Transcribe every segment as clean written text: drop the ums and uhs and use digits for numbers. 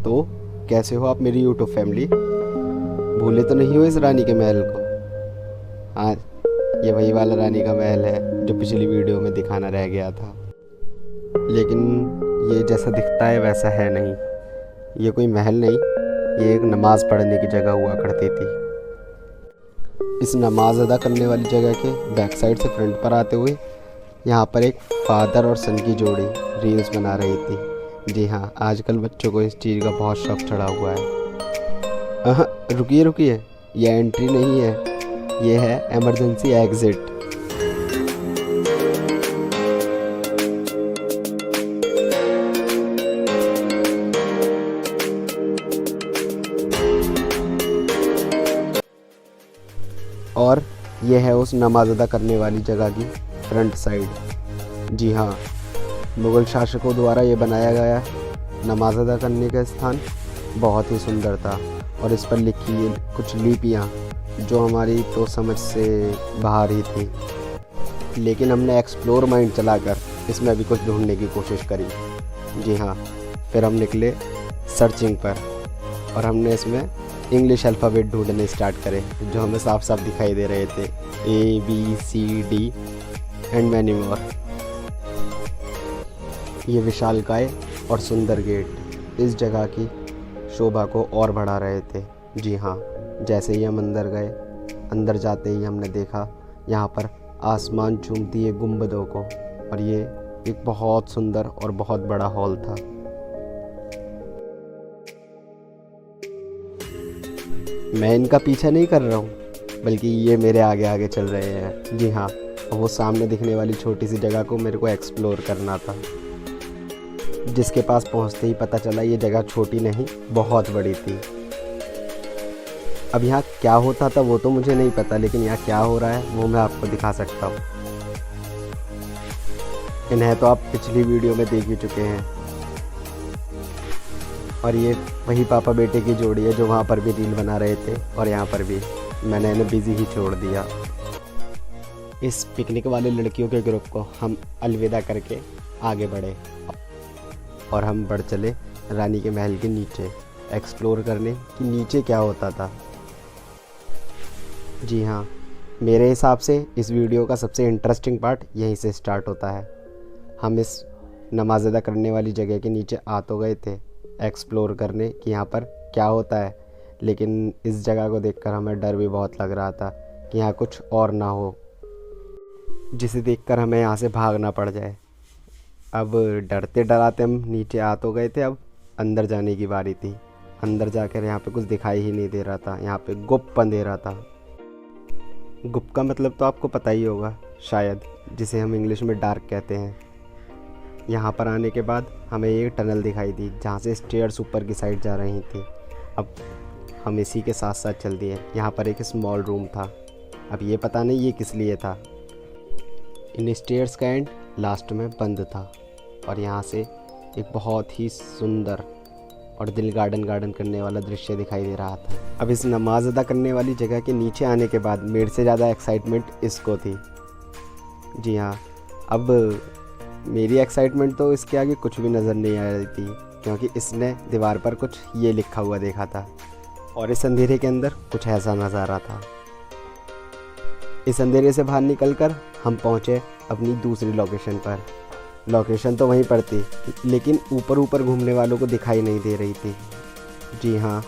तो कैसे हो आप मेरी यूट्यूब फैमिली? भूले तो नहीं हो इस रानी के महल को? हाँ, ये वही वाला रानी का महल है जो पिछली वीडियो में दिखाना रह गया था। लेकिन ये जैसा दिखता है वैसा है नहीं। ये कोई महल नहीं, ये एक नमाज़ पढ़ने की जगह हुआ करती थी। इस नमाज अदा करने वाली जगह के बैक साइड से फ्रंट पर आते हुए यहाँ पर एक फादर और सन की जोड़ी रील्स बना रही थी। जी हाँ, आजकल बच्चों को इस चीज़ का बहुत शौक चढ़ा हुआ है। रुकिए रुकिए, ये एंट्री नहीं है, ये है इमरजेंसी एग्ज़िट। और यह है उस नमाज अदा करने वाली जगह की फ्रंट साइड। जी हाँ, मुग़ल शासकों द्वारा ये बनाया गया नमाज अदा करने का स्थान बहुत ही सुंदर था और इस पर लिखी कुछ लिपियाँ जो हमारी तो समझ से बाहर ही थी। लेकिन हमने एक्सप्लोर माइंड चलाकर इसमें अभी कुछ ढूंढने की कोशिश करी। जी हाँ, फिर हम निकले सर्चिंग पर और हमने इसमें इंग्लिश अल्फ़ाबेट ढूंढने स्टार्ट करे जो हमें साफ साफ दिखाई दे रहे थे, ABCD एंड मैनी मोर। ये विशालकाय और सुंदर गेट इस जगह की शोभा को और बढ़ा रहे थे। जी हाँ, जैसे ही हम अंदर गए, अंदर जाते ही हमने देखा यहाँ पर आसमान चूमती है गुंबदों को, और ये एक बहुत सुंदर और बहुत बड़ा हॉल था। मैं इनका पीछा नहीं कर रहा हूँ, बल्कि ये मेरे आगे आगे चल रहे हैं। जी हाँ, वो सामने दिखने वाली छोटी सी जगह को मेरे को एक्सप्लोर करना था, जिसके पास पहुँचते ही पता चला ये जगह छोटी नहीं बहुत बड़ी थी। अब यहाँ क्या होता था वो तो मुझे नहीं पता, लेकिन यहाँ क्या हो रहा है वो मैं आपको दिखा सकता हूँ। इन्हें तो आप पिछली वीडियो में देख ही चुके हैं, और ये वही पापा बेटे की जोड़ी है जो वहाँ पर भी रील बना रहे थे और यहाँ पर भी। मैंने इन्हें बिजी ही छोड़ दिया। इस पिकनिक वाले लड़कियों के ग्रुप को हम अलविदा करके आगे बढ़े और हम बढ़ चले रानी के महल के नीचे एक्सप्लोर करने कि नीचे क्या होता था। जी हाँ, मेरे हिसाब से इस वीडियो का सबसे इंटरेस्टिंग पार्ट यहीं से स्टार्ट होता है। हम इस नमाज अदा करने वाली जगह के नीचे आ तो गए थे एक्सप्लोर करने कि यहाँ पर क्या होता है, लेकिन इस जगह को देखकर हमें डर भी बहुत लग रहा था कि यहाँ कुछ और ना हो जिसे देखकर हमें यहाँ से भागना पड़ जाए। अब डरते डराते हम नीचे आ तो गए थे, अब अंदर जाने की बारी थी। अंदर जाकर यहाँ पे कुछ दिखाई ही नहीं दे रहा था, यहाँ पे गुप्त अंधेरा था। गुप्त का मतलब तो आपको पता ही होगा शायद, जिसे हम इंग्लिश में डार्क कहते हैं। यहाँ पर आने के बाद हमें ये टनल दिखाई दी जहाँ से स्टेयर्स ऊपर की साइड जा रही थी। अब हम इसी के साथ साथ चल दिए। यहाँ पर एक स्मॉल रूम था, अब ये पता नहीं ये किस लिए था। इन स्टेयर्स का एंड लास्ट में बंद था और यहाँ से एक बहुत ही सुंदर और दिल गार्डन करने वाला दृश्य दिखाई दे रहा था। अब इस नमाज अदा करने वाली जगह के नीचे आने के बाद मेरे से ज़्यादा एक्साइटमेंट इसको थी। जी हाँ, अब मेरी एक्साइटमेंट तो इसके आगे कुछ भी नज़र नहीं आ रही थी, क्योंकि इसने दीवार पर कुछ ये लिखा हुआ देखा था और इस अंधेरे के अंदर कुछ ऐसा नज़ारा था। इस अंधेरे से बाहर निकलकर हम पहुँचे अपनी दूसरी लोकेशन पर। लोकेशन तो वहीं पर थी, लेकिन ऊपर ऊपर घूमने वालों को दिखाई नहीं दे रही थी। जी हाँ,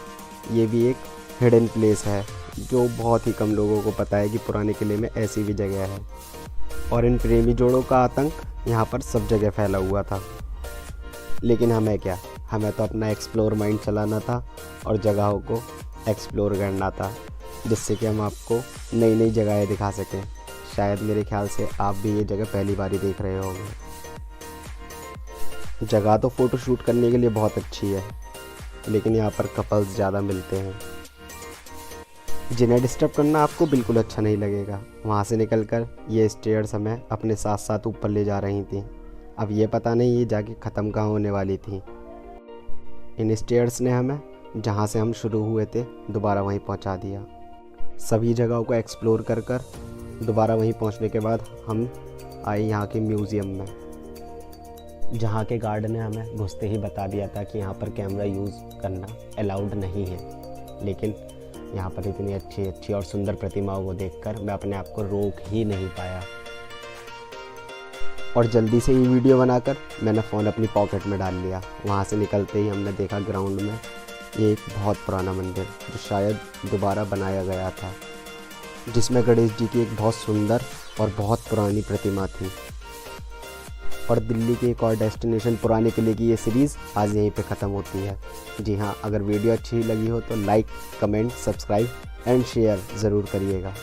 ये भी एक हिडन प्लेस है जो बहुत ही कम लोगों को पता है कि पुराने किले में ऐसी भी जगह है, और इन प्रेमी जोड़ों का आतंक यहाँ पर सब जगह फैला हुआ था। लेकिन हमें क्या, हमें तो अपना एक्सप्लोर माइंड चलाना था और जगहों को एक्सप्लोर करना था, जिससे कि हम आपको नई नई जगहें दिखा सकें। शायद मेरे ख्याल से आप भी ये जगह पहली बार ही देख रहे होंगे। जगह तो फ़ोटो शूट करने के लिए बहुत अच्छी है, लेकिन यहाँ पर कपल्स ज़्यादा मिलते हैं जिन्हें डिस्टर्ब करना आपको बिल्कुल अच्छा नहीं लगेगा। वहाँ से निकलकर ये स्टेयर्स हमें अपने साथ साथ ऊपर ले जा रही थी। अब ये पता नहीं ये जाके ख़त्म कहाँ होने वाली थी। इन स्टेयर्स ने हमें जहाँ से हम शुरू हुए थे दोबारा वहीं पहुँचा दिया। सभी जगहों को एक्सप्लोर कर दोबारा वहीं पहुँचने के बाद हम आए यहाँ के म्यूज़ियम में। जहाँ के गार्ड ने हमें घुसते ही बता दिया था कि यहाँ पर कैमरा यूज़ करना अलाउड नहीं है। लेकिन यहाँ पर इतनी अच्छी अच्छी और सुंदर प्रतिमाओं को देखकर मैं अपने आप को रोक ही नहीं पाया और जल्दी से ये वीडियो बनाकर मैंने फ़ोन अपनी पॉकेट में डाल लिया। वहाँ से निकलते ही हमने देखा ग्राउंड में ये एक बहुत पुराना मंदिर जो शायद दोबारा बनाया गया था, जिसमें गणेश जी की एक बहुत सुंदर और बहुत पुरानी प्रतिमा थी। और दिल्ली के एक और डेस्टिनेशन पुराने किले की ये सीरीज़ आज यहीं पे ख़त्म होती है। जी हाँ, अगर वीडियो अच्छी लगी हो तो like, comment, subscribe and share ज़रूर करिएगा।